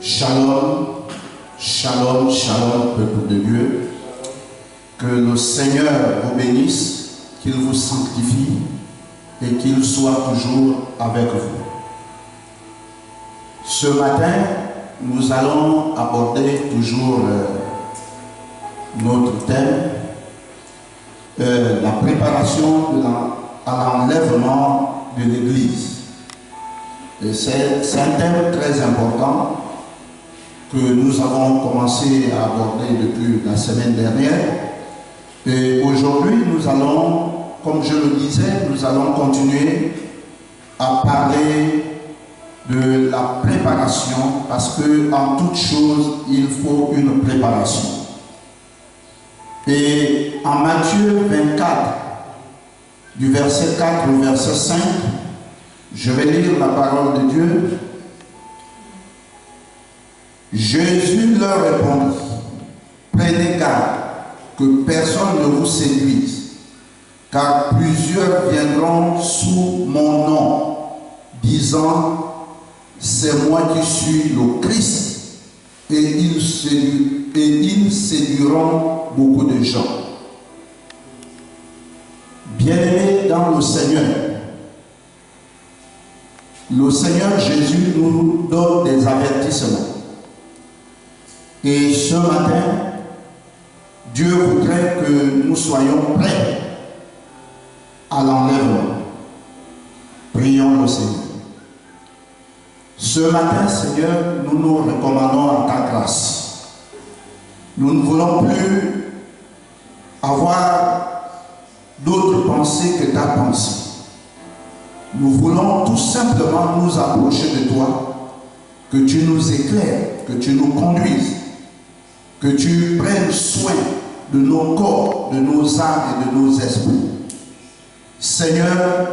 Shalom, shalom, shalom, peuple de Dieu. Que le Seigneur vous bénisse, qu'il vous sanctifie et qu'il soit toujours avec vous. Ce matin, nous allons aborder toujours notre thème, la préparation à l'enlèvement de l'Église. Et c'est un thème très important que nous avons commencé à aborder depuis la semaine dernière. Et aujourd'hui, nous allons, comme je le disais, nous allons continuer à parler de la préparation, parce que en toute chose, il faut une préparation. Et en Matthieu 24, du verset 4 au verset 5, je vais lire la parole de Dieu. Jésus leur répondit: prenez garde que personne ne vous séduise, car plusieurs viendront sous mon nom, disant: c'est moi qui suis le Christ, et ils séduiront beaucoup de gens. Bien-aimés dans le Seigneur Jésus nous donne des avertissements. Et ce matin, Dieu voudrait que nous soyons prêts à l'enlèvement. Prions le Seigneur. Ce matin, Seigneur, nous nous recommandons à ta grâce. Nous ne voulons plus avoir d'autres pensées que ta pensée. Nous voulons tout simplement nous approcher de toi, que tu nous éclaires, que tu nous conduises, que tu prennes soin de nos corps, de nos âmes et de nos esprits. Seigneur,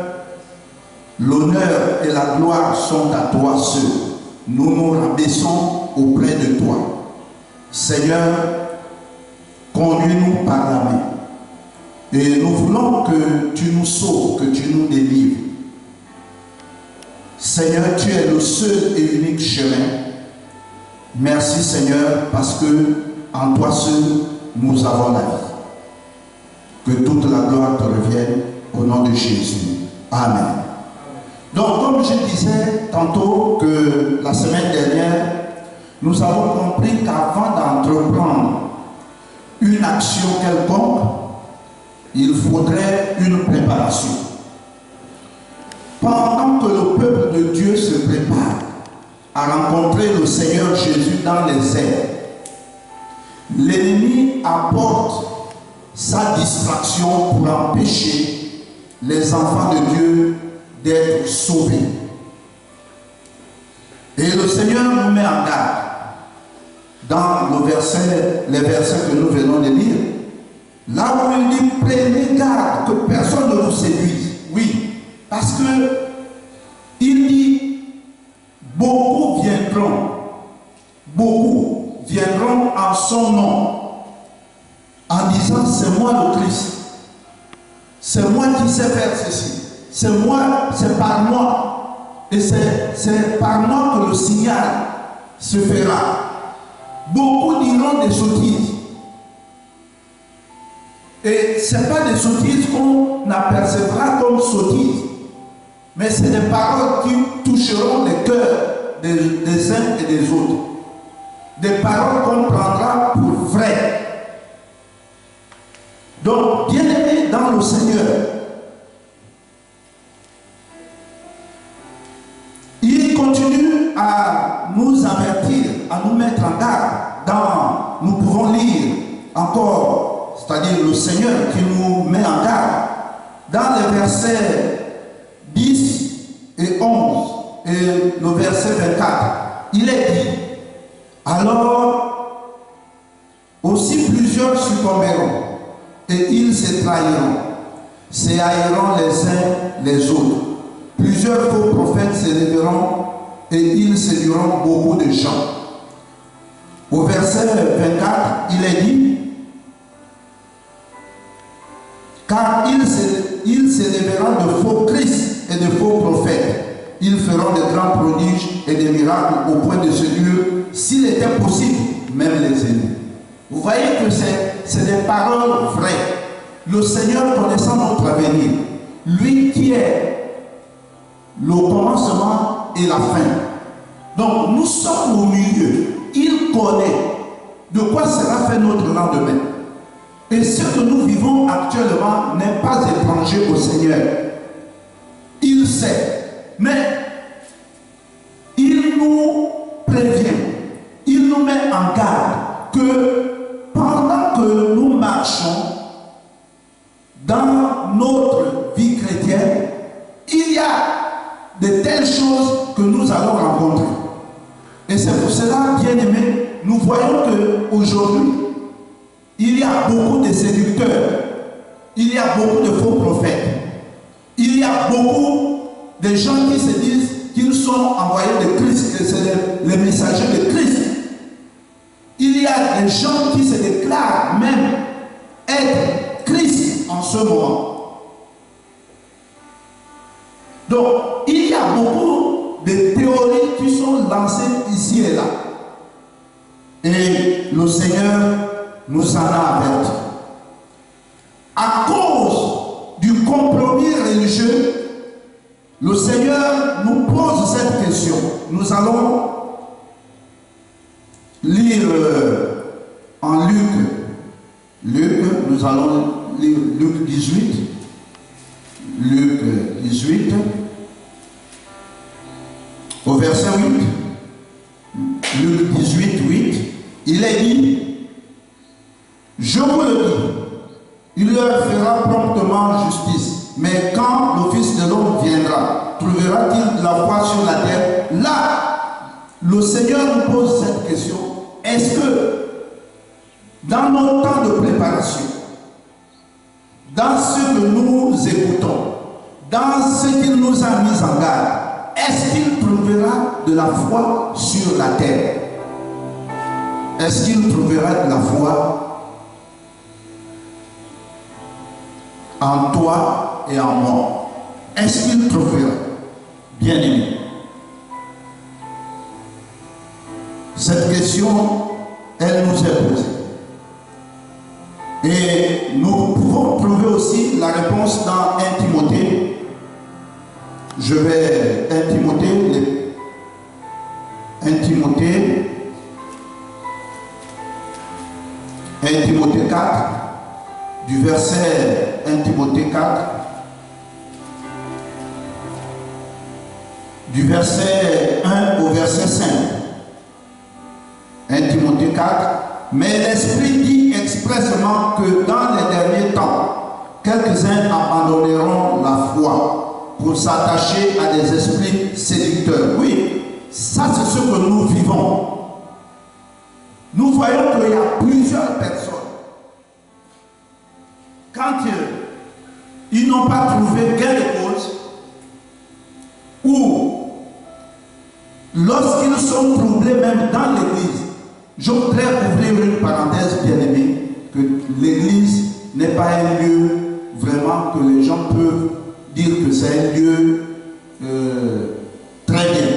l'honneur et la gloire sont à toi seul. Nous nous rabaissons auprès de toi. Seigneur, conduis-nous par la main. Et nous voulons que tu nous sauves, que tu nous délivres. Seigneur, tu es le seul et unique chemin. Merci Seigneur, parce que en toi seul, nous avons la vie. Que toute la gloire te revienne au nom de Jésus. Amen. Donc, comme je disais tantôt que la semaine dernière, nous avons compris qu'avant d'entreprendre une action quelconque, il faudrait une préparation. Pendant que le peuple de Dieu se prépare à rencontrer le Seigneur Jésus dans les airs, l'ennemi apporte sa distraction pour empêcher les enfants de Dieu d'être sauvés. Et le Seigneur nous met en garde dans les versets que nous venons de lire, là où il dit: prenez garde que personne ne vous séduise. Oui, parce que il dit: beaucoup viendront en son nom, en disant: c'est moi le Christ, c'est moi qui sais faire ceci, c'est moi, c'est par moi, et c'est par moi que le signal se fera. Beaucoup diront des sottises, et ce n'est pas des sottises qu'on apercevra comme sottises, mais c'est des paroles qui toucheront les cœurs des uns et des autres. Des paroles qu'on prendra pour vraies. Donc, bien-aimés dans le Seigneur, il continue à nous avertir, à nous mettre en garde. Nous pouvons lire encore, c'est-à-dire le Seigneur qui nous met en garde, dans les versets 10 et 11 et le verset 24, il est dit: alors aussi plusieurs succomberont et ils se trahiront, se haïront les uns les autres. Plusieurs faux prophètes se lèveront et ils séduiront beaucoup de gens. Au verset 24, il est dit: car il se lèvera de faux Christ et de faux prophètes, ils feront de grands prodiges et des miracles au point de séduire, s'il était possible, même les élus. Vous voyez que c'est des paroles vraies. Le Seigneur connaissant notre avenir, lui qui est le commencement et la fin. Donc nous sommes au milieu. Il connaît de quoi sera fait notre lendemain. Et ce que nous vivons actuellement n'est pas étranger au Seigneur. Il sait. Mais il nous prévient, il nous met en garde que pendant que nous marchons dans notre vie chrétienne, il y a de telles choses que nous allons rencontrer. Et c'est pour cela, bien aimés, nous voyons qu'aujourd'hui, il y a beaucoup de séducteurs, il y a beaucoup de faux prophètes, il y a beaucoup de gens qui se disent qu'ils sont envoyés de Christ, que c'est les messagers de Christ. Il y a des gens qui se déclarent même être Christ en ce moment. Donc, il y a beaucoup de théories qui sont lancées ici et là. Et le Seigneur nous en a avertis. À cause du compromis religieux, le Seigneur nous pose cette question. Nous allons lire en Luc, nous allons lire Luc 18. Luc 18, au verset 8. Luc 18, 8. Il est dit, je vous le dis, il leur fera promptement justice. Mais quand le Fils de l'homme viendra, trouvera-t-il la foi sur la terre? Là, le Seigneur nous pose cette question. Est-ce que dans nos temps de préparation, dans ce que nous écoutons, dans ce qu'il nous a mis en garde, est-ce qu'il trouvera de la foi sur la terre? Est-ce qu'il trouvera de la foi en toi et en moi? Est-ce qu'il trouvera? Bien aimé. Cette question, elle nous est posée. Et nous pouvons trouver aussi la réponse dans 1 Timothée. Je vais 1 Timothée 4, du verset 1 Timothée 4, du verset 1 au verset 5. 1 Timothée 4. Mais l'Esprit dit expressément que dans les derniers temps, quelques-uns abandonneront la foi pour s'attacher à des esprits séducteurs. Oui, ça c'est ce que nous vivons. Nous voyons qu'il y a plusieurs personnes. Quand ils n'ont pas trouvé gain de cause, ou lorsqu'ils sont troublés même dans l'église, je voudrais ouvrir une parenthèse, bien aimée, que l'église n'est pas un lieu vraiment que les gens peuvent dire que c'est un lieu très bien.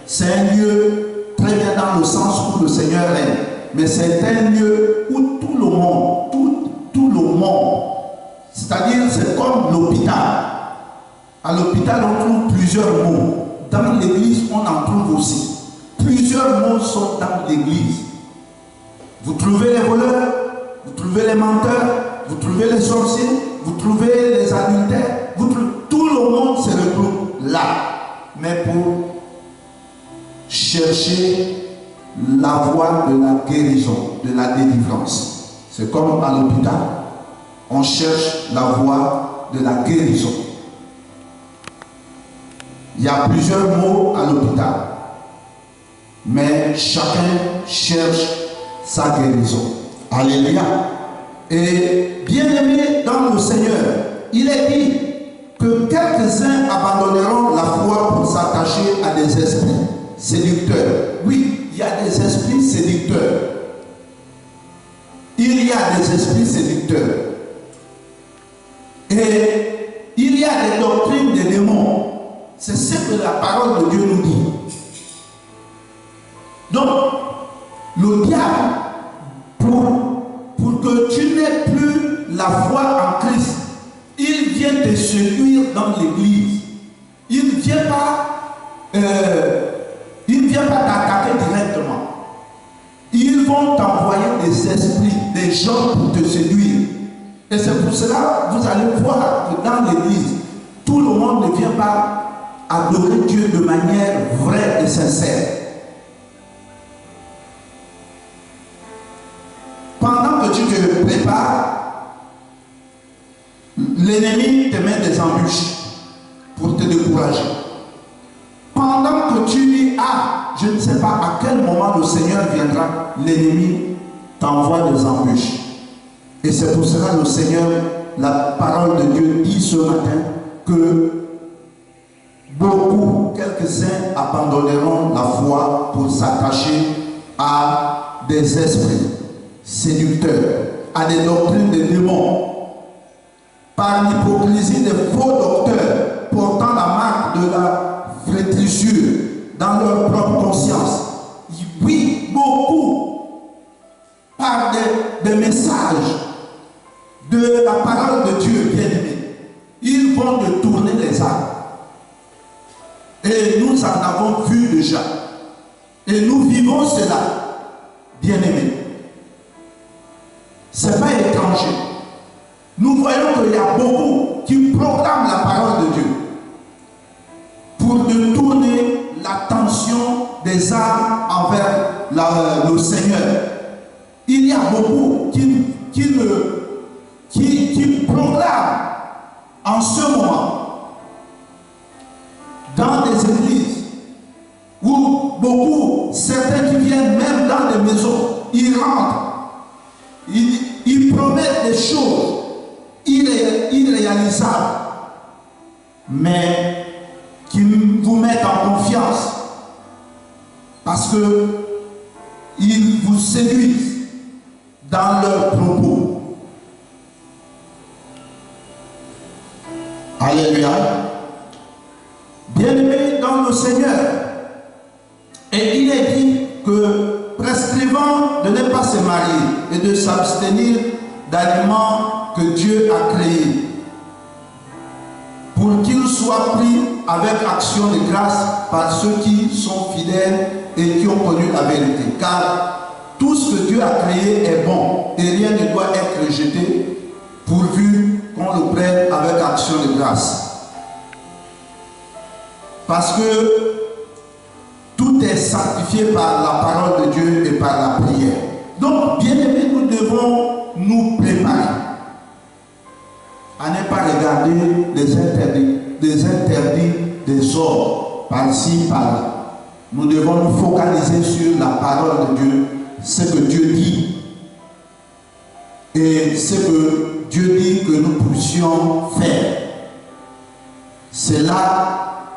C'est un lieu très bien dans le sens où le Seigneur est. Mais c'est un lieu où tout le monde, c'est-à-dire c'est comme l'hôpital. À l'hôpital, on trouve plusieurs mots. Dans l'église, on en trouve aussi. Plusieurs mots sont dans l'église. Vous trouvez les voleurs, vous trouvez les menteurs, vous trouvez les sorciers, vous trouvez les adultères, tout le monde se retrouve là. Mais pour chercher la voie de la guérison, de la délivrance. C'est comme à l'hôpital, on cherche la voie de la guérison. Il y a plusieurs mots à l'hôpital, mais chacun cherche sa guérison. Alléluia. Et bien aimé dans le Seigneur, il est dit que quelques-uns abandonneront la foi pour s'attacher à des esprits séducteurs. Oui, il y a des esprits séducteurs. Il y a des esprits séducteurs. Et il y a des doctrines des démons. C'est ce que la parole de Dieu nous dit. Donc, le diable, pour que tu n'aies plus la foi en Christ, il vient te séduire dans l'église. Il ne vient pas t'attaquer directement. Ils vont t'envoyer des esprits, des gens pour te séduire. Et c'est pour cela que vous allez voir que dans l'église, tout le monde ne vient pas adorer Dieu de manière vraie et sincère. Pendant que tu te prépares, l'ennemi te met des embûches pour te décourager. Pendant que tu dis, ah, je ne sais pas à quel moment le Seigneur viendra, l'ennemi t'envoie des embûches. Et c'est pour cela que le Seigneur, la parole de Dieu dit ce matin que beaucoup, quelques-uns abandonneront la foi pour s'attacher à des esprits séducteurs, à des doctrines de démons, par l'hypocrisie des faux docteurs portant la marque de la flétrissure dans leur propre conscience. Oui, beaucoup, par des messages de la parole de Dieu bien-aimé, ils vont détourner les âmes. Et nous en avons vu déjà. Et nous vivons cela, bien-aimés. Ce n'est pas étranger. Nous voyons qu'il y a beaucoup qui proclament la parole de Dieu pour détourner l'attention des âmes envers le Seigneur. Il y a beaucoup qui proclament en ce moment dans des églises où beaucoup, certains qui viennent même dans des maisons, ils rentrent, ils promettent des choses irréalisables, mais qui vous mettent en confiance parce que ils vous séduisent dans leurs propos. Alléluia. Bien-aimés dans le Seigneur, et il est dit que prescrivant de ne pas se marier et de s'abstenir d'aliments que Dieu a créés, pour qu'ils soient pris avec action de grâce par ceux qui sont fidèles et qui ont connu la vérité. Car tout ce que Dieu a créé est bon et rien ne doit être rejeté pourvu qu'on le prenne avec action de grâce. Parce que tout est sanctifié par la parole de Dieu et par la prière. Donc, bien aimés, nous devons nous préparer à ne pas regarder les interdits des hommes par-ci, par-là. Nous devons nous focaliser sur la parole de Dieu, ce que Dieu dit et ce que Dieu dit que nous puissions faire. C'est là,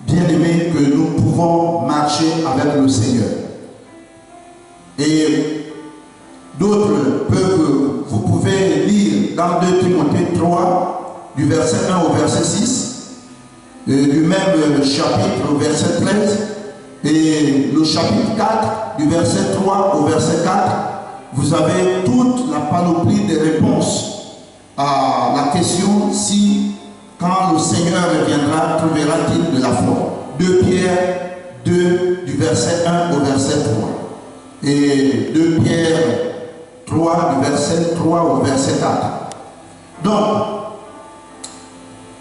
bien aimé, que nous pouvons marcher avec le Seigneur. Et d'autres peuvent, vous pouvez lire dans 2 Timothée 3, du verset 1 au verset 6, du même chapitre au verset 13, et le chapitre 4, du verset 3 au verset 4, vous avez toute la panoplie des réponses à la question si, quand le Seigneur reviendra, trouvera-t-il de la foi. 2 Pierre 2, du verset 1 au verset 3. Et 2 Pierre 3, du verset 3 au verset 4. Donc,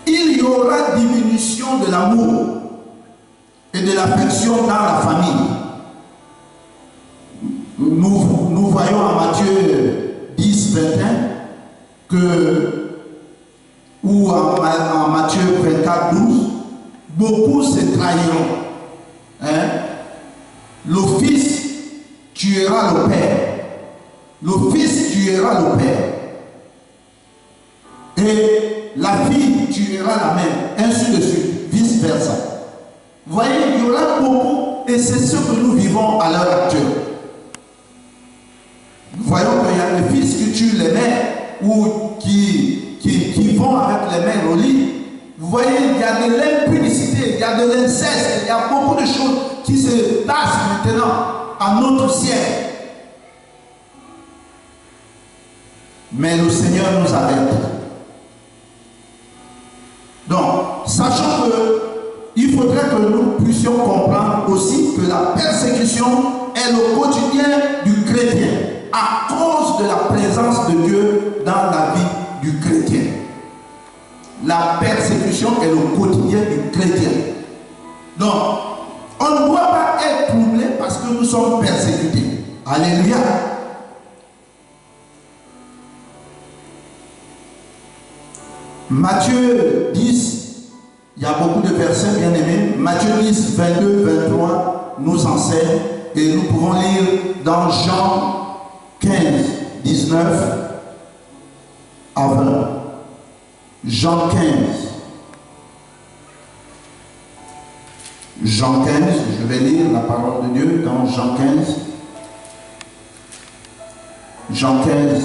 il y aura diminution de l'amour et de l'affection dans la famille. Nous voyons en Matthieu 10, 21 que, ou en Matthieu 24, 12, beaucoup se trahiront. Hein? Le fils tuera le père. Le fils tuera le père. Et la fille tuera la mère. Ainsi de suite, vice versa. Vous voyez, il y aura beaucoup, et c'est ce que nous vivons à l'heure actuelle. Nous voyons qu'il y a des fils qui tuent les mères ou qui vont avec les mères au lit. Vous voyez, il y a de l'impunicité il y a de l'inceste, il y a beaucoup de choses qui se passent maintenant à notre siècle. Mais le Seigneur nous arrête. Donc, sachant qu'il faudrait que nous puissions comprendre aussi que la persécution est le quotidien du chrétien à cause de la présence de Dieu dans la vie du chrétien. La persécution est le quotidien du chrétien. Donc, on ne doit pas être troublé parce que nous sommes persécutés. Alléluia. Matthieu 10, il y a beaucoup de versets bien aimés. Matthieu 10, 22, 23 nous enseigne et nous pouvons lire dans Jean 15, 19 à 20. Jean 15. Jean 15, je vais lire la parole de Dieu dans Jean 15. Jean 15,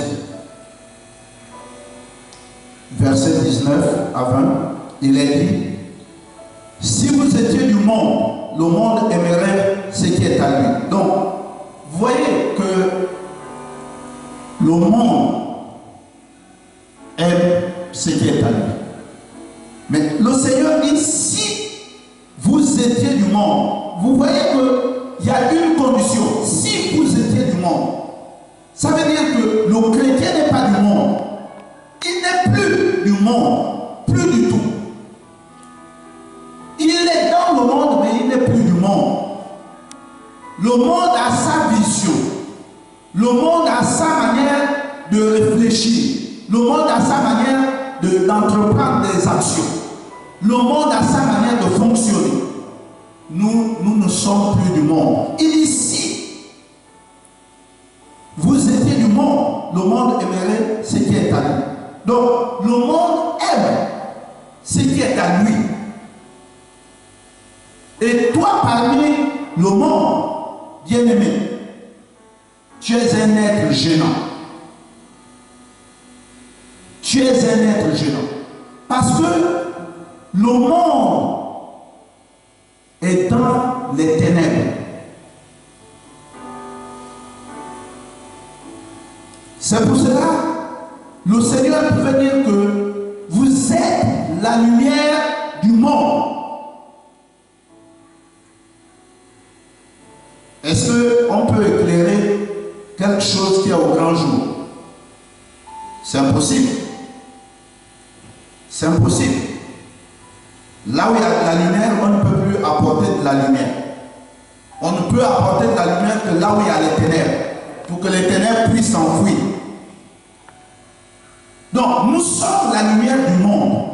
verset 19 à 20, il est dit, si vous étiez du monde, le monde aimerait ce qui est à lui. Donc, vous voyez que le monde aime ce qui est à lui. Mais le Seigneur dit, si vous étiez du monde, vous voyez qu'il y a une condition, si vous étiez du monde, ça veut dire que le chrétien n'est pas du monde. Il n'est plus du monde, plus du tout. Il est dans le monde, mais il n'est plus du monde. Le monde a sa vision. Le monde a sa manière de réfléchir. Le monde a sa manière d'entreprendre des actions. Le monde a sa manière de fonctionner. Nous ne sommes plus du monde. Il dit si vous étiez du monde, le monde aimerait ce qui est à lui. Donc, le monde aime ce qui est à lui. Et toi, parmi le monde, bien-aimé, tu es un être gênant. Tu es un être gênant. Parce que le monde est dans les ténèbres. C'est pour cela le Seigneur pouvait dire que vous êtes la lumière du monde. Est-ce qu'on peut éclairer quelque chose qui est au grand jour? C'est impossible. C'est impossible. Là où il y a de la lumière, on ne peut plus apporter de la lumière. On ne peut apporter de la lumière que là où il y a les ténèbres, pour que les ténèbres puissent s'enfuir. Donc, nous sommes la lumière du monde.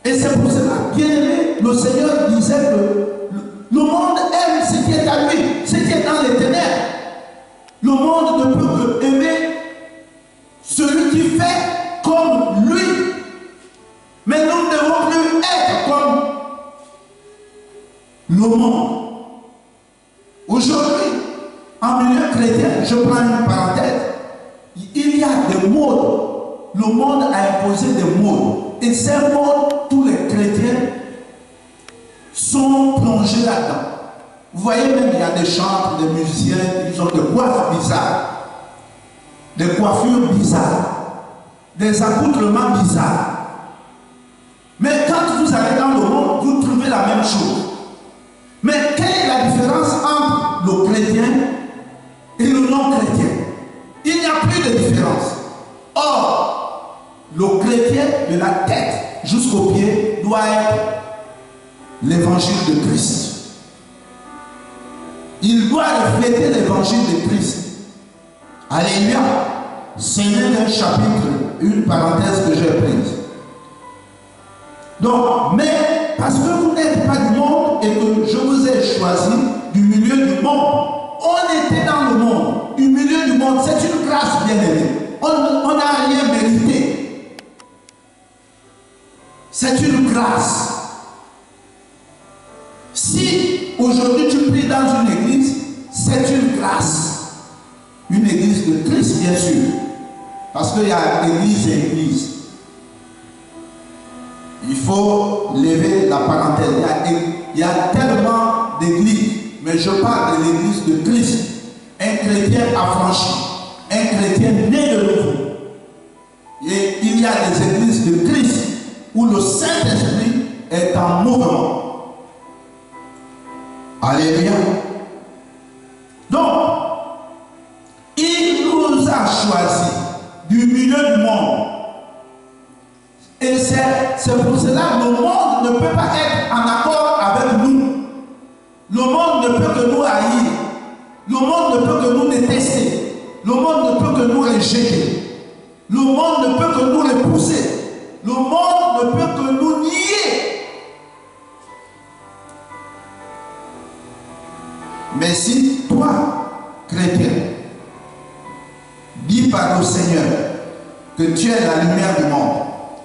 Et c'est pour cela, bien aimé, le Seigneur disait que le monde aime ce qui est à lui, ce qui est dans les ténèbres. Le monde ne peut que aimer celui qui fait comme lui. Mais nous ne devons plus être comme le monde. Aujourd'hui, en milieu chrétien, je prends une parenthèse, il y a des modes. Le monde a imposé des modes. Et ces modes, tous les chrétiens sont plongés là-dedans. Vous voyez même, il y a des chantres, des musiciens, ils ont des coiffes bizarres, des coiffures bizarres, des accoutrements bizarres. Mais quand vous allez dans le monde, vous trouvez la même chose. Mais quelle est la différence entre le chrétien et le non-chrétien? Il n'y a plus de différence. Or, le chrétien de la tête jusqu'aux pieds doit être l'évangile de Christ. Il doit refléter l'évangile de Christ. Alléluia. C'est un chapitre, une parenthèse que j'ai prise. Donc, mais parce que vous n'êtes pas du monde et que je vous ai choisi du milieu du monde, on était dans le monde, du milieu du monde, c'est une grâce bien aimée. On n'a rien mérité. C'est une grâce. Si aujourd'hui tu pries dans une église, c'est une grâce. Une église de Christ, bien sûr. Parce qu'il y a église et église. Il faut lever la parenthèse. Il y a il y a tellement d'églises, mais je parle de l'église de Christ. Un chrétien affranchi, un chrétien né de nouveau. Et il y a des églises de Christ où le Saint-Esprit est en mouvement. Alléluia. Donc, il nous a choisis du milieu du monde. Et c'est pour cela que le monde ne peut pas être en accord avec nous. Le monde ne peut que nous haïr. Le monde ne peut que nous détester. Le monde ne peut que nous rejeter. Le monde ne peut que nous repousser. Le monde ne peut que nous nier. Mais si toi, chrétien, dis par le Seigneur que tu es la lumière du monde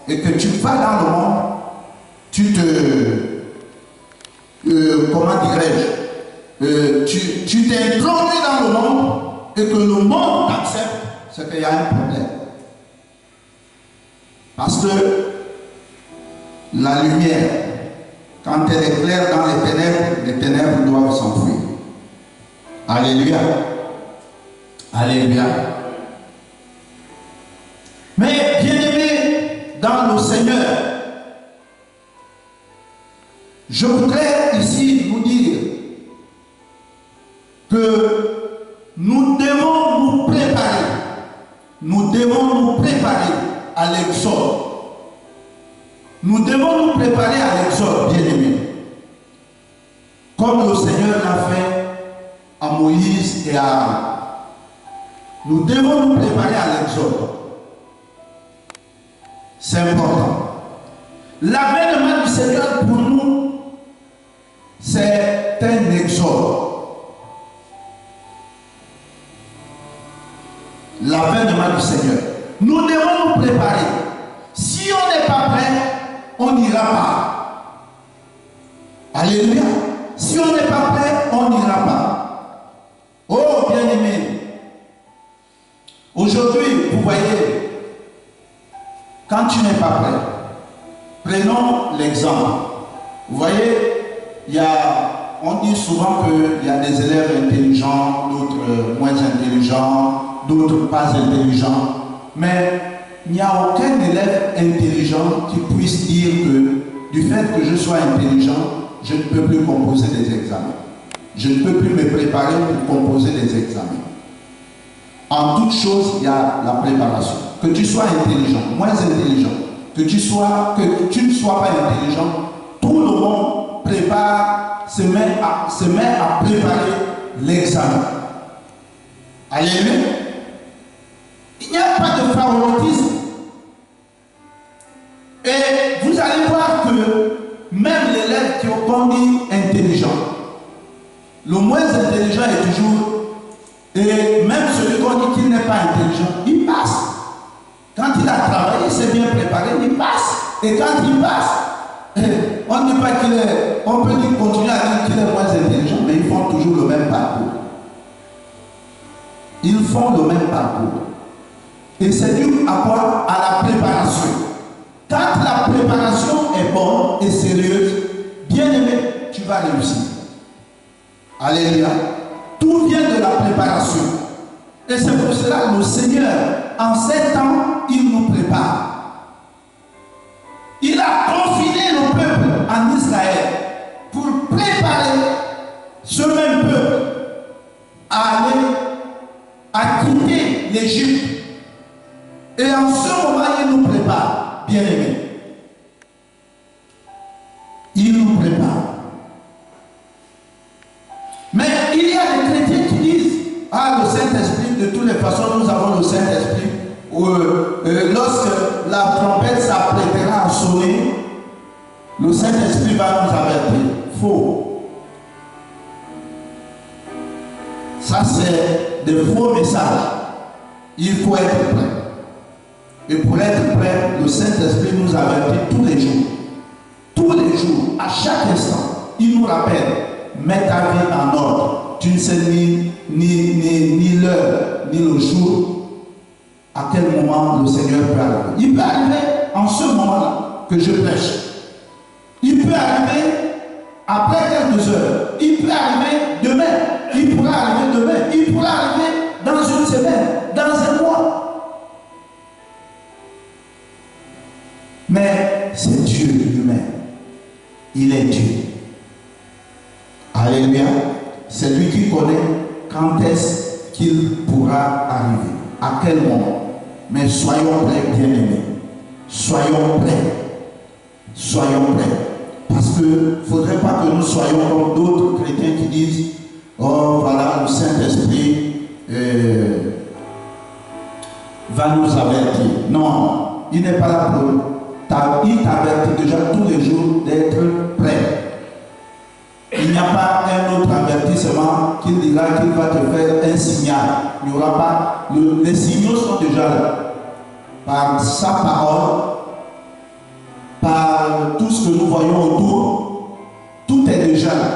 et que tu vas dans le monde, tu comment dirais-je, tu t'introduis dans le monde et que le monde t'accepte, c'est qu'il y a un problème. Parce que la lumière, quand elle est claire dans les ténèbres doivent s'enfuir. Alléluia. Alléluia. Mais bien-aimés dans le Seigneur, je voudrais ici vous dire que nous devons nous préparer. Nous devons nous préparer à l'exode. Nous devons nous préparer à l'exode, bien-aimés. Comme le Seigneur l'a fait à Moïse et à Aaron. Nous devons nous préparer à l'exode. C'est important. L'avènement du Seigneur pour nous, c'est un exode. L'avènement du Seigneur. Nous devons nous préparer. Si on n'est pas prêt, on n'ira pas. Alléluia. Si on n'est pas prêt, on n'ira pas. Oh, bien-aimés, aujourd'hui, vous voyez, quand tu n'es pas prêt, prenons l'exemple. Vous voyez, on dit souvent qu'il y a des élèves intelligents, d'autres moins intelligents, d'autres pas intelligents. Mais il n'y a aucun élève intelligent qui puisse dire que du fait que je sois intelligent, je ne peux plus composer des examens. Je ne peux plus me préparer pour composer des examens. En toute chose, il y a la préparation. Que tu sois intelligent, moins intelligent, que tu ne sois pas intelligent, tout le monde prépare, se met à préparer l'examen. Alléluia. Il n'y a pas de favoritisme. Et vous allez voir que même l'élève qui est dit intelligent, le moins intelligent est toujours, et même celui qu'on dit qu'il n'est pas intelligent, il passe. Quand il a travaillé, il s'est bien préparé, il passe. Et quand il passe, on ne dit pas qu'il est, on peut dire, continuer à dire qu'il est moins intelligent, mais ils font toujours le même parcours. Ils font le même parcours. Et c'est dû à quoi? À la préparation. Quand la préparation est bonne et sérieuse, bien aimé, tu vas réussir. Alléluia. Tout vient de la préparation. Et c'est pour cela que le Seigneur, en ces temps, il nous prépare. Il a confiné le peuple en Israël pour préparer ce même peuple à aller, à quitter l'Égypte. Et en ce moment, il nous prépare, bien aimé. Il nous prépare. Mais il y a des chrétiens qui disent, ah, le Saint-Esprit, de toutes les façons, nous avons le Saint-Esprit. Lorsque la trompette s'apprêtera à sonner, le Saint-Esprit va nous avertir. Faux. Ça, c'est des faux messages. Il faut être prêt. Et pour être prêt, le Saint-Esprit nous avertit tous les jours. Tous les jours, à chaque instant, il nous rappelle, mets ta vie en ordre. Tu ne sais ni l'heure, ni le jour, à quel moment le Seigneur peut arriver. Il peut arriver en ce moment-là que je prêche. Il peut arriver après quelques heures. Il peut arriver demain. Il pourra arriver demain. Il pourra arriver dans une semaine, dans un mois. Mais c'est Dieu lui-même. Il est Dieu. Alléluia. C'est lui qui connaît quand est-ce qu'il pourra arriver. À quel moment. Mais soyons prêts, bien-aimés. Soyons prêts. Soyons prêts. Parce qu'il ne faudrait pas que nous soyons comme d'autres chrétiens qui disent oh voilà, le Saint-Esprit va nous avertir. Non, il n'est pas là pour. Il t'avertit déjà tous les jours d'être prêt. Il n'y a pas un autre avertissement qui dira qu'il va te faire un signal. Il n'y aura pas. Les signaux sont déjà là. Par sa parole, par tout ce que nous voyons autour, tout est déjà là.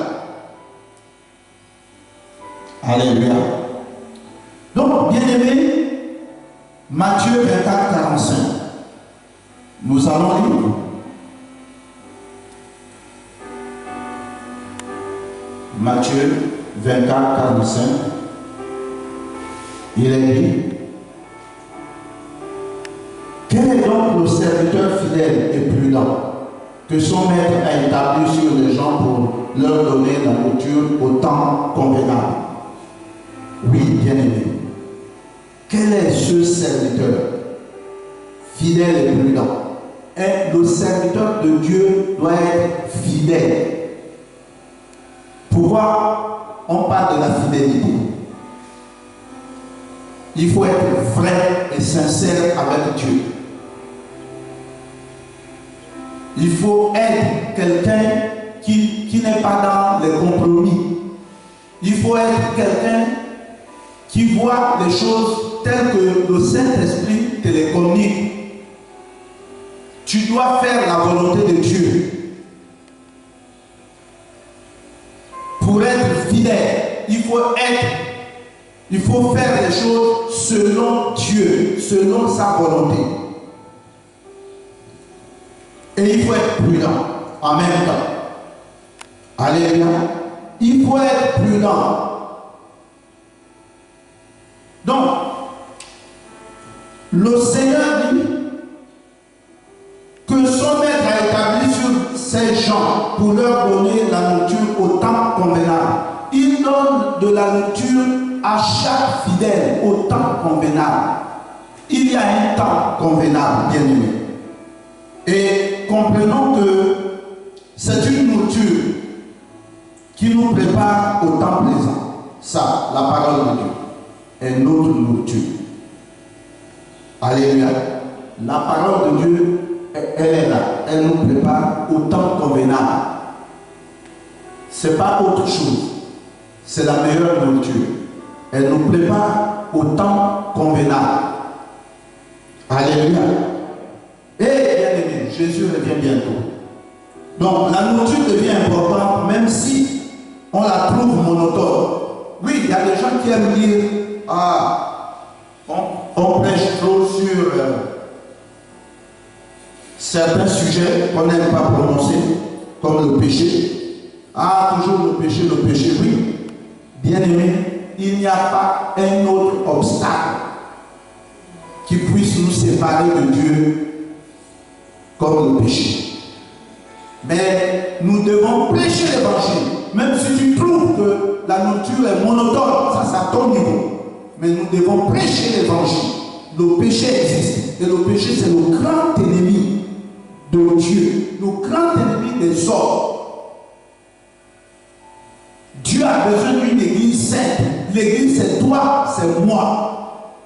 Alléluia. Donc, bien-aimés, Matthieu 24, 45. Nous allons lire. Matthieu 24, 45. Il est dit: quel est donc le serviteur fidèle et prudent que son maître a établi sur les gens pour leur donner la nourriture au temps convenable? Oui, bien-aimé. Quel est ce serviteur fidèle et prudent? Et le serviteur de Dieu doit être fidèle. Pourquoi on parle de la fidélité? Il faut être vrai et sincère avec Dieu. Il faut être quelqu'un qui n'est pas dans les compromis. Il faut être quelqu'un qui voit les choses telles que le Saint-Esprit te les communique. Tu dois faire la volonté de Dieu. Pour être fidèle, il faut faire les choses selon Dieu, selon sa volonté. Et il faut être prudent en même temps. Alléluia. Il faut être prudent. Donc, le Seigneur dit que son maître a établi sur ces gens pour leur donner la nourriture au temps convenable. Il donne de la nourriture à chaque fidèle au temps convenable. Il y a un temps convenable, bien aimé. Et comprenons que c'est une nourriture qui nous prépare au temps présent. Ça, la parole de Dieu est notre nourriture. Alléluia. La parole de Dieu, elle est là. Elle nous prépare au temps convenable. Ce n'est pas autre chose. C'est la meilleure nourriture. Elle nous prépare au temps convenable. Alléluia. Et bien aimé, Jésus revient bientôt. Donc la nourriture devient importante même si on la trouve monotone. Oui, il y a des gens qui aiment dire on prêche trop sur certains sujets qu'on n'aime pas prononcer, comme le péché. Toujours le péché, oui. Bien aimé, il n'y a pas un autre obstacle qui puisse nous séparer de Dieu comme le péché. Mais nous devons prêcher l'évangile. Même si tu trouves que la nourriture est monotone, ça c'est à ton niveau. Mais nous devons prêcher l'évangile. Le péché existe. Et le péché, c'est le grand ennemi de Dieu. Le grand ennemi des hommes. Dieu a besoin d'une église sainte. L'église, c'est toi, c'est moi.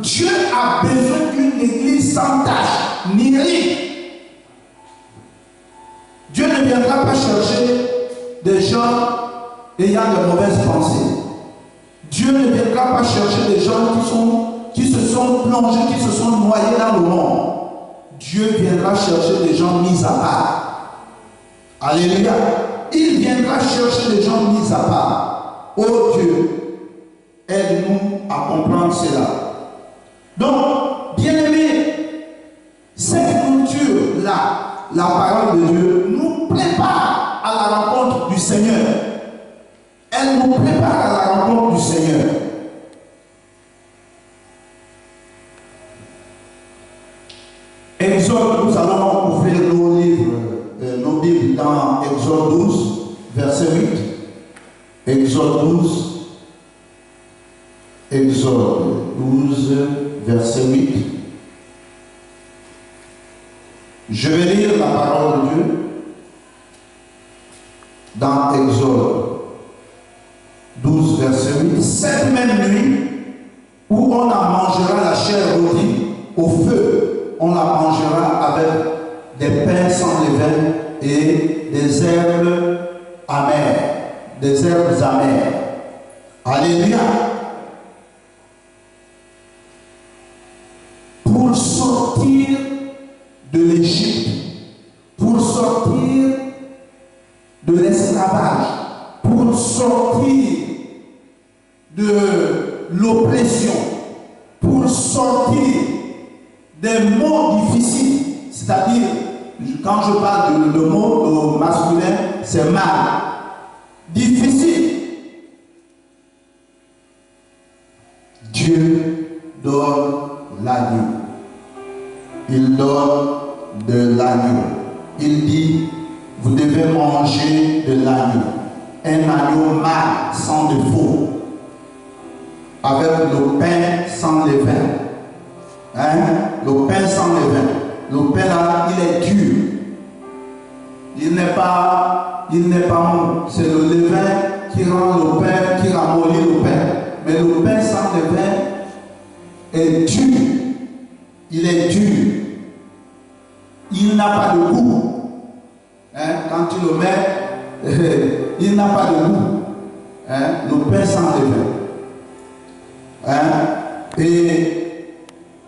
Dieu a besoin d'une église sans tache, ni rien. Dieu ne viendra pas chercher des gens ayant de mauvaises pensées. Dieu ne viendra pas chercher des gens qui se sont plongés, qui se sont noyés dans le monde. Dieu viendra chercher des gens mis à part. Alléluia. Il viendra chercher des gens mis à part. Oh Dieu, aide-nous à comprendre cela. Donc, bien-aimés, cette nourriture-là, la parole de Dieu, nous prépare à Exode 12, verset 8. Je vais lire la parole de Dieu dans Exode 12, verset 8. Cette même nuit où on en mangera la chair rôtie au feu, on la mangera avec des pains sans levain et des herbes amères. Des herbes amères. Alléluia. Pour sortir de l'Égypte, pour sortir de l'esclavage, pour sortir de l'oppression, pour sortir des mots difficiles, c'est-à-dire, quand je parle de mot masculin, c'est mal, difficile. Dieu donne l'agneau. Il donne de l'agneau. Il dit, vous devez manger de l'agneau. Un agneau mâle, sans défaut. Avec le pain sans levain. Hein? Le pain sans levain. Le pain là, il est dur. Il n'est pas mou. C'est le levain qui rend le pain, qui ramollit le pain. Mais le pain sans levain est dur. Il est dur. Il n'a pas de goût. Hein? Quand tu le mets, il n'a pas de goût. Hein? Le pain sans levain. Hein? Et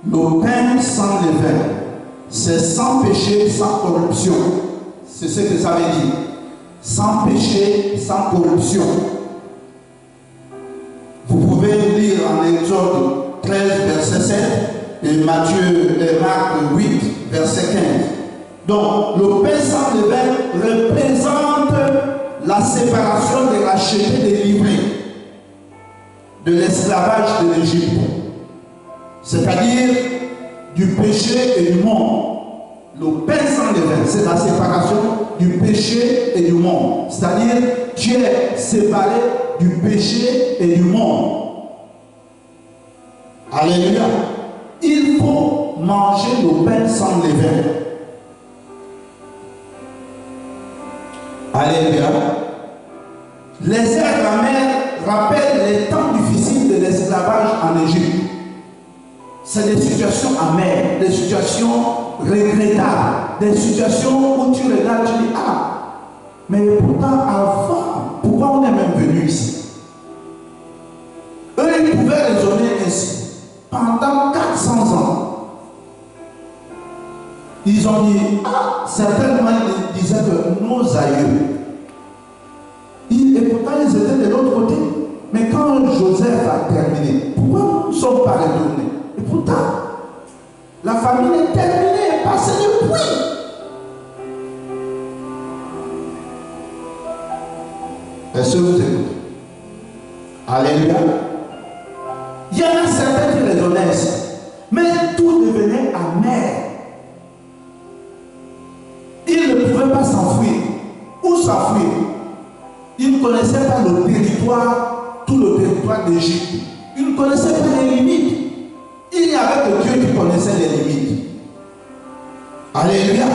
le pain sans levain, c'est sans péché, sans corruption. C'est ce que ça veut dire. Sans péché, sans corruption. Vous pouvez lire en Exode 13, verset 7 et Matthieu et Marc 8, verset 15. Donc, le pain sans levain représente la séparation des rachetés, des livrés de l'esclavage de l'Égypte, c'est-à-dire du péché et du monde. Le pain sans levain, c'est la séparation du péché et du monde, c'est-à-dire tu es séparé du péché et du monde. Alléluia. Il faut manger le pain sans levain. Alléluia. Les herbes amères rappellent les temps difficiles de l'esclavage en Égypte. C'est des situations amères, des situations regrettables, des situations où tu regardes, tu dis, ah, mais pourtant avant, pourquoi on est même venu ici? Eux, ils pouvaient raisonner ainsi. Pendant 400 ans, ils ont dit, ah, certainement ils disaient que nos aïeux, et pourtant ils étaient de l'autre côté. Mais quand Joseph a terminé, pourquoi nous ne sommes pas retournés? Et pourtant, la famille est terminée, passée depuis. Est-ce que vous écoutez? Alléluia. Il y en a certains qui raisonnaient ainsi, mais tout devenait amer. Ils ne pouvaient pas s'enfuir. Où s'enfuir? Ils ne connaissaient pas le territoire, tout le territoire d'Égypte. Ils ne connaissaient pas les limites. Il n'y avait que Dieu qui connaissait les limites. Alléluia.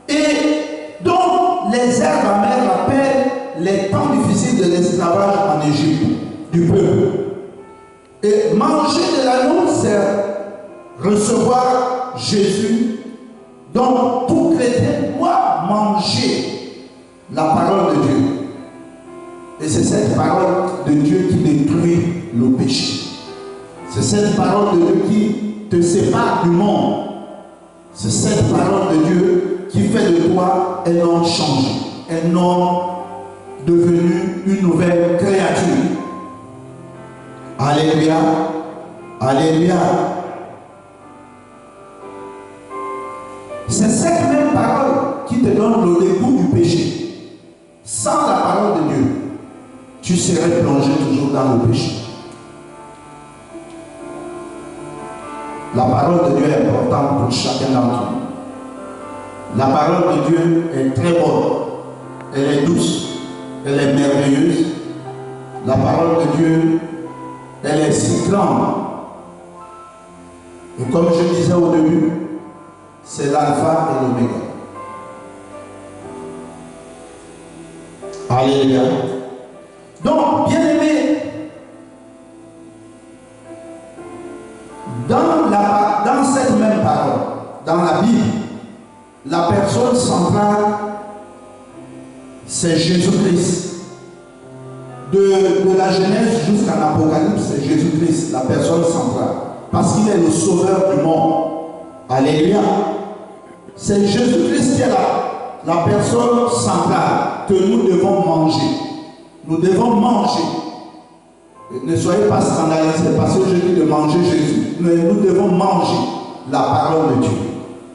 Et donc, les herbes amères rappellent les temps difficiles de l'esclavage en Égypte, du peuple. Et manger de l'agneau, c'est recevoir Jésus. Donc, tout chrétien doit manger la parole de Dieu. Et c'est cette parole de Dieu qui détruit le péché. C'est cette parole de Dieu qui te sépare du monde. C'est cette parole de Dieu qui fait de toi un homme changé, un homme devenu une nouvelle créature. Alléluia. Alléluia. C'est cette même parole qui te donne le dégoût du péché. Sans la parole de Dieu, tu serais plongé toujours dans le péché. La parole de Dieu est importante pour chacun d'entre nous. La parole de Dieu est très bonne. Elle est douce. Elle est merveilleuse. La parole de Dieu Elle est si grande. Et comme je disais au début, c'est l'alpha et l'oméga. Alléluia. Donc, bien aimé, dans cette même parole, dans la Bible, la personne centrale, c'est Jésus-Christ. De la Genèse jusqu'à l'Apocalypse, c'est Jésus-Christ, la personne centrale. Parce qu'il est le sauveur du monde. Alléluia. C'est Jésus-Christ qui est la personne centrale que nous devons manger. Nous devons manger. Ne soyez pas scandalisés parce que je dis de manger Jésus. Mais nous devons manger la parole de Dieu.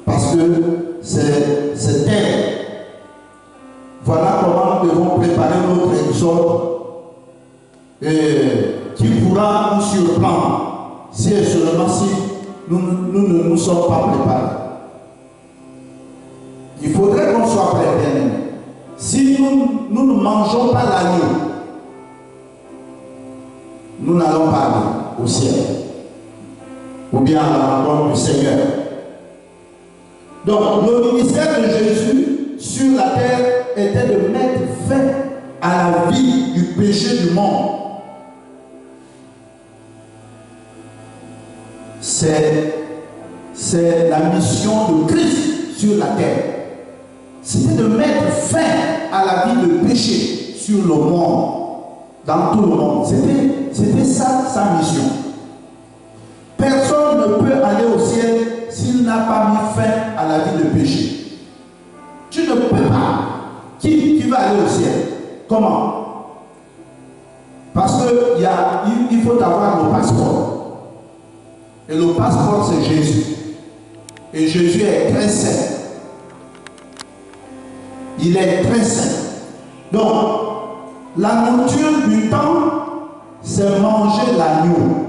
Parce que c'est elle. Voilà comment nous devons préparer notre exode qui pourra nous surprendre si et seulement si nous ne nous sommes pas préparés. Il faudrait qu'on soit prêts, bien aimés. Si nous ne mangeons pas l'agneau, nous n'allons pas aller au ciel ou bien à la rencontre du Seigneur. Donc, le ministère de Jésus sur la terre était de mettre fin à la vie du péché du monde. C'est la mission de Christ sur la terre. C'était de mettre fin à la vie de péché sur le monde, dans tout le monde. C'était ça sa mission. Personne ne peut aller au ciel s'il n'a pas mis fin à la vie de péché. Tu ne peux pas. Qui va aller au ciel? Comment? Parce qu'il faut avoir le passeport. Et le passeport, c'est Jésus. Et Jésus est très saint. Il est très saint. Donc, la nourriture du temps, c'est manger l'agneau,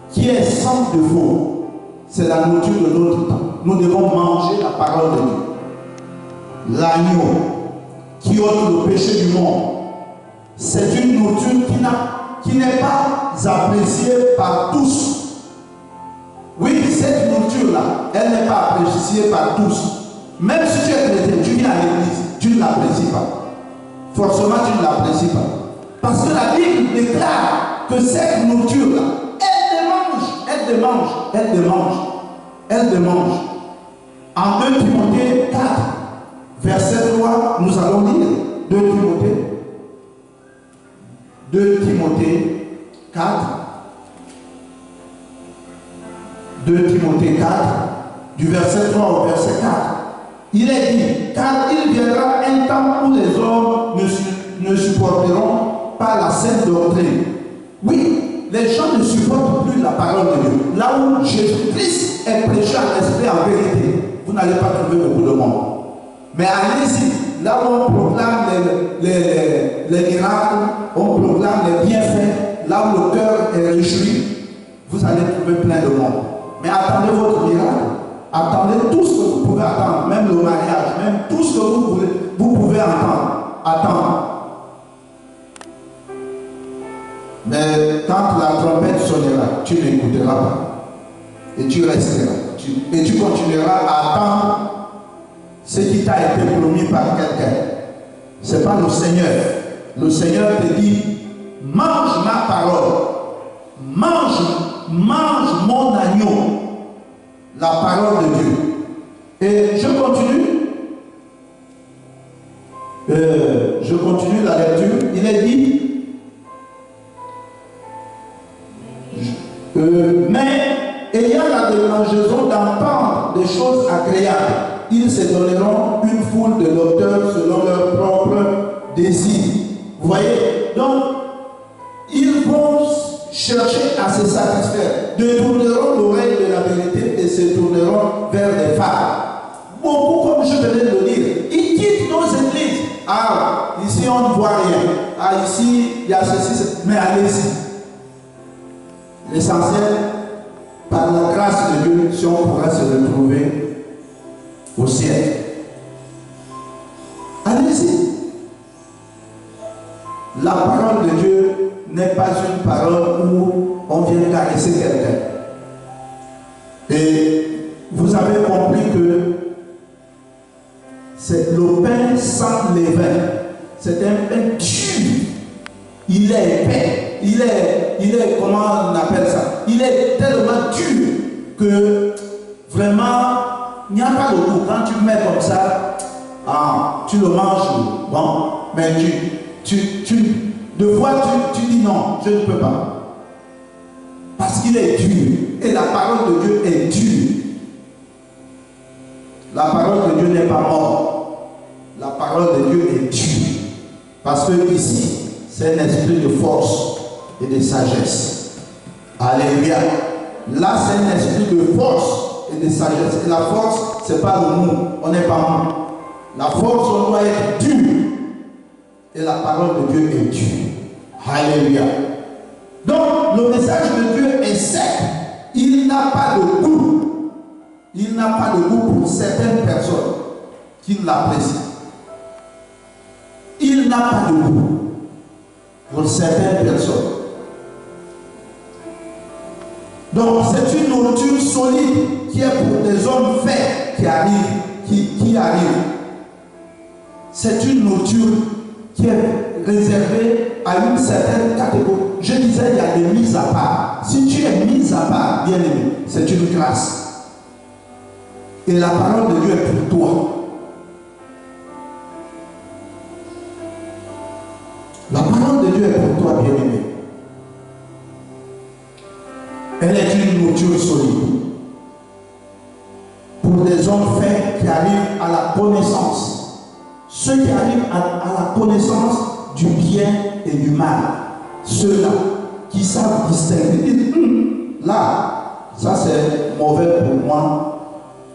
qui est sans défaut. C'est la nourriture de notre temps. Nous devons manger la parole de Dieu. L'agneau, qui ôte le péché du monde. C'est une nourriture qui n'est pas appréciée par tous. Oui, cette nourriture-là, elle n'est pas appréciée par tous. Même si tu es chrétien, tu viens à l'église, tu ne l'apprécies pas. Forcément, tu ne l'apprécies pas. Parce que la Bible déclare que cette nourriture-là, elle démange. En 2 Timothée 4, verset 3, nous allons lire 2 Timothée 4. 2 Timothée 4, du verset 3 au verset 4. Il est dit, car il viendra un temps où les hommes ne supporteront pas la sainte doctrine. Oui, les gens ne supportent plus la parole de Dieu. Là où Jésus-Christ est prêché en esprit en vérité, vous n'allez pas trouver beaucoup de monde. Mais allez-y, là où on proclame les miracles, on proclame les bienfaits, là où le cœur est réjoui, vous allez trouver plein de monde. Mais attendez votre miracle. Attendez tout ce que vous pouvez attendre, même le mariage, même tout ce que vous pouvez attendre. Mais quand la trompette sonnera, tu n'écouteras pas. Et tu resteras. Et tu continueras à attendre ce qui t'a été promis par quelqu'un. Ce n'est pas le Seigneur. Le Seigneur te dit, mange ma parole. Mange mon agneau. La parole de Dieu. Et je continue la lecture. Il est dit, mais ayant la démangeaison d'entendre des choses agréables, ils se donneront une foule de docteurs selon leur propre désir. Vous voyez? Donc, ils vont chercher à se satisfaire, détourneront l'oreille de la vérité et se tourneront vers les femmes. Beaucoup, comme je venais de le dire, ils quittent nos églises. Ah, ici on ne voit rien. Ah, ici il y a ceci, mais allez-y. L'essentiel, par la grâce de Dieu, si on pourra se retrouver au ciel. Allez-y. La parole de Dieu n'est pas une parole où on vient caresser quelqu'un. Et vous avez compris que c'est le pain sans levain. C'est un pain dur. Il est épais. Il est, comment on appelle ça? Il est tellement dur que vraiment, il n'y a pas de goût. Quand tu le mets comme ça, tu le manges, bon, mais deux fois tu dis non, je ne peux pas. Parce qu'il est dur. Et la parole de Dieu est dure. La parole de Dieu n'est pas morte. La parole de Dieu est dure. Parce que ici, c'est un esprit de force et de sagesse. Alléluia. Là, c'est un esprit de force et de sagesse. Et la force, ce n'est pas le mou. On n'est pas mou. La force, on doit être dur. Et la parole de Dieu est dure. Alléluia. Donc, le message de Dieu est sec. Il n'a pas de goût. Il n'a pas de goût pour certaines personnes qui l'apprécient. Il n'a pas de goût pour certaines personnes. Donc, c'est une nourriture solide qui est pour des hommes faits qui arrivent. C'est une nourriture qui est réservée à une certaine catégorie. Je disais, il y a des mises à part. Si tu es mise à part, bien aimé, c'est une grâce. Et la parole de Dieu est pour toi. La parole de Dieu est pour toi, bien aimé. Elle est une nourriture solide. Pour des hommes faits qui arrivent à la connaissance. Ceux qui arrivent à la connaissance du bien et du mal. Ceux-là qui savent distinguer. Là, ça c'est mauvais pour moi.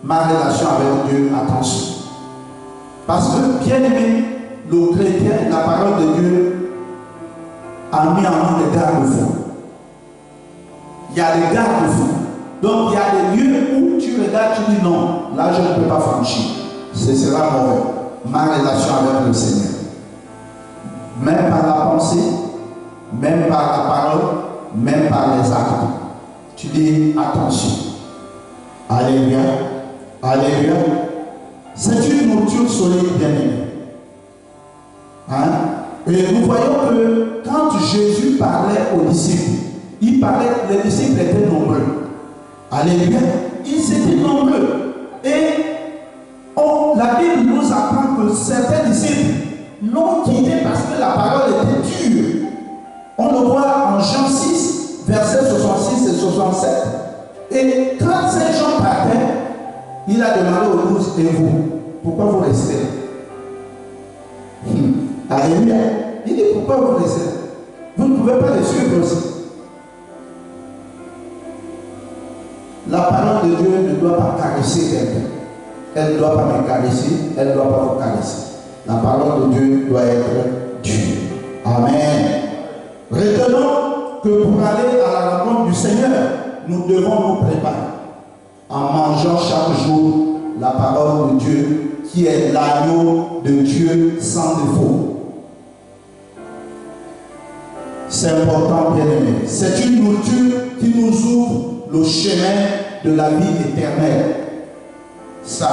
Ma relation avec Dieu, attention. Parce que, bien aimé, le chrétien, la parole de Dieu a mis en nous des garde-fous. Il y a des garde-fous. Donc, il y a des lieux où tu regardes, tu dis non, là je ne peux pas franchir. Ce sera mauvais. Ma relation avec le Seigneur. Même par la pensée, même par la parole, même par les actes. Tu dis attention. Alléluia. Alléluia. C'est une nourriture solide, bien aimée. Hein? Et nous voyons que quand Jésus parlait aux disciples, les disciples étaient nombreux. Alléluia. Ils étaient nombreux. Et la Bible nous apprend que certains disciples l'ont quitté parce que la parole était dure. On le voit en Jean 6, versets 66 et 67. Et quand ces gens partaient, il a demandé aux 12, et vous, pourquoi vous restez là? Alléluia. Il dit, pourquoi vous restez là? Vous ne pouvez pas les suivre aussi. La parole de Dieu ne doit pas caresser quelqu'un. Elle ne doit pas me caresser, elle ne doit pas vous caresser. La parole de Dieu doit être dure. Amen. Retenons que pour aller à la rencontre du Seigneur, nous devons nous préparer en mangeant chaque jour la parole de Dieu qui est l'agneau de Dieu sans défaut. C'est important, bien aimé. C'est une nourriture qui nous ouvre le chemin de la vie éternelle. Ça,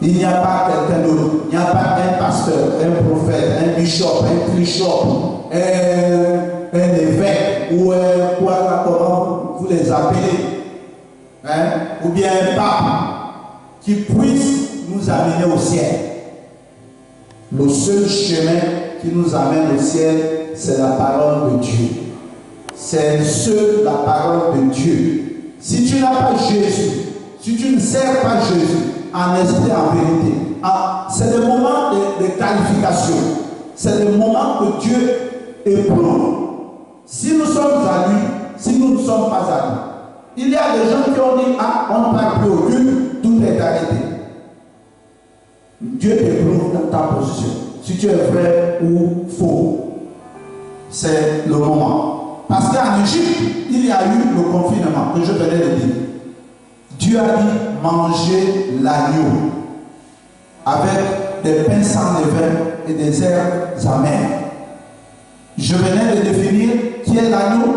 il n'y a pas quelqu'un d'autre. Il n'y a pas un pasteur, un prophète, un bishop, un trichop, un évêque ou un quoi, comment vous les appelez, hein? Ou bien un pape qui puisse nous amener au ciel. Le seul chemin qui nous amène au ciel, c'est la parole de Dieu. C'est la parole de Dieu. Si tu n'as pas Jésus, si tu ne sers pas Jésus en esprit, en vérité, c'est le moment de qualification. C'est le moment que Dieu éprouve. Si nous sommes à lui, si nous ne sommes pas à lui. Il y a des gens qui ont dit, on ne parle plus au Dieu, tout est arrêté. Dieu éprouve dans ta position. Si tu es vrai ou faux, c'est le moment. Parce qu'en Égypte, il y a eu le confinement que je venais de dire. Dieu a dit manger l'agneau avec des pains sans levain et des herbes amères. Je venais de définir qui est l'agneau,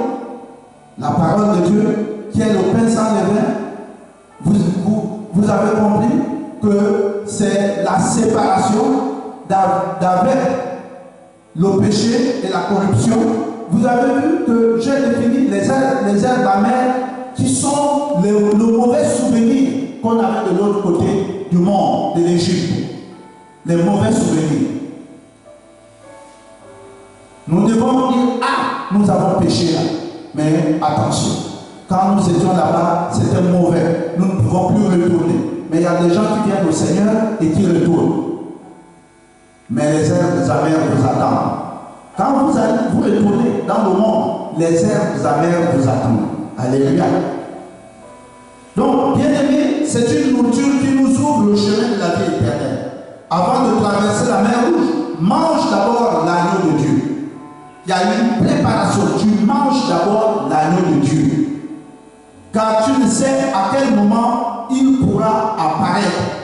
la parole de Dieu, qui est le pain sans levain. Vous avez compris que c'est la séparation d'avec le péché et la corruption. Vous avez vu que j'ai défini les herbes amères qui sont le mauvais souvenir qu'on avait de l'autre côté du monde, de l'Égypte. Les mauvais souvenirs. Nous devons dire, ah, nous avons péché là. Mais attention, quand nous étions là-bas, c'était mauvais. Nous ne pouvons plus retourner. Mais il y a des gens qui viennent au Seigneur et qui retournent. Mais les herbes amères vous attendent. Quand vous allez vous retourner dans le monde, les herbes amères vous attendent. Alléluia. Donc, bien aimé, c'est une nourriture qui nous ouvre le chemin de la vie éternelle. Avant de traverser la mer Rouge, mange d'abord l'agneau de Dieu. Il y a une préparation. Tu manges d'abord l'agneau de Dieu. Car tu ne sais à quel moment il pourra apparaître.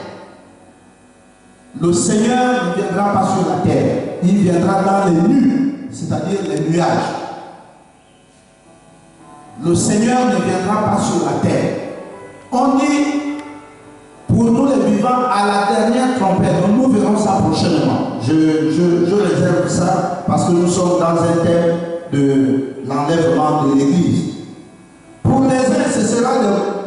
Le Seigneur ne viendra pas sur la terre. Il viendra dans les nues, c'est-à-dire les nuages. Le Seigneur ne viendra pas sur la terre. On dit, pour nous les vivants, à la dernière trompette, nous verrons ça prochainement. Je réserve ça parce que nous sommes dans un thème de l'enlèvement de l'Église. Pour les uns, ce sera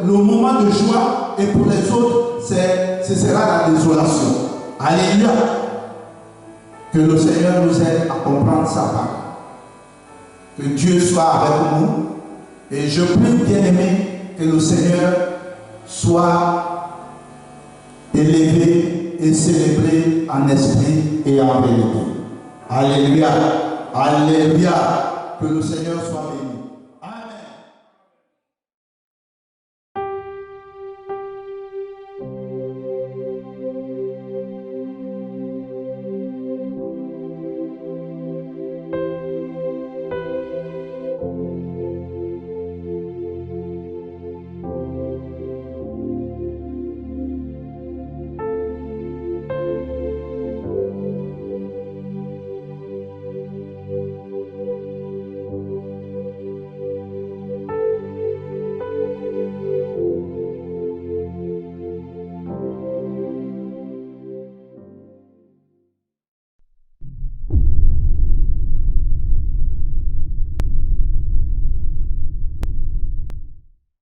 le moment de joie et pour les autres, ce sera la désolation. Alléluia. Que le Seigneur nous aide à comprendre sa parole. Que Dieu soit avec nous. Et je prie, bien aimé, que le Seigneur soit élevé et célébré en esprit et en vérité. Alléluia. Alléluia. Que le Seigneur soit béni.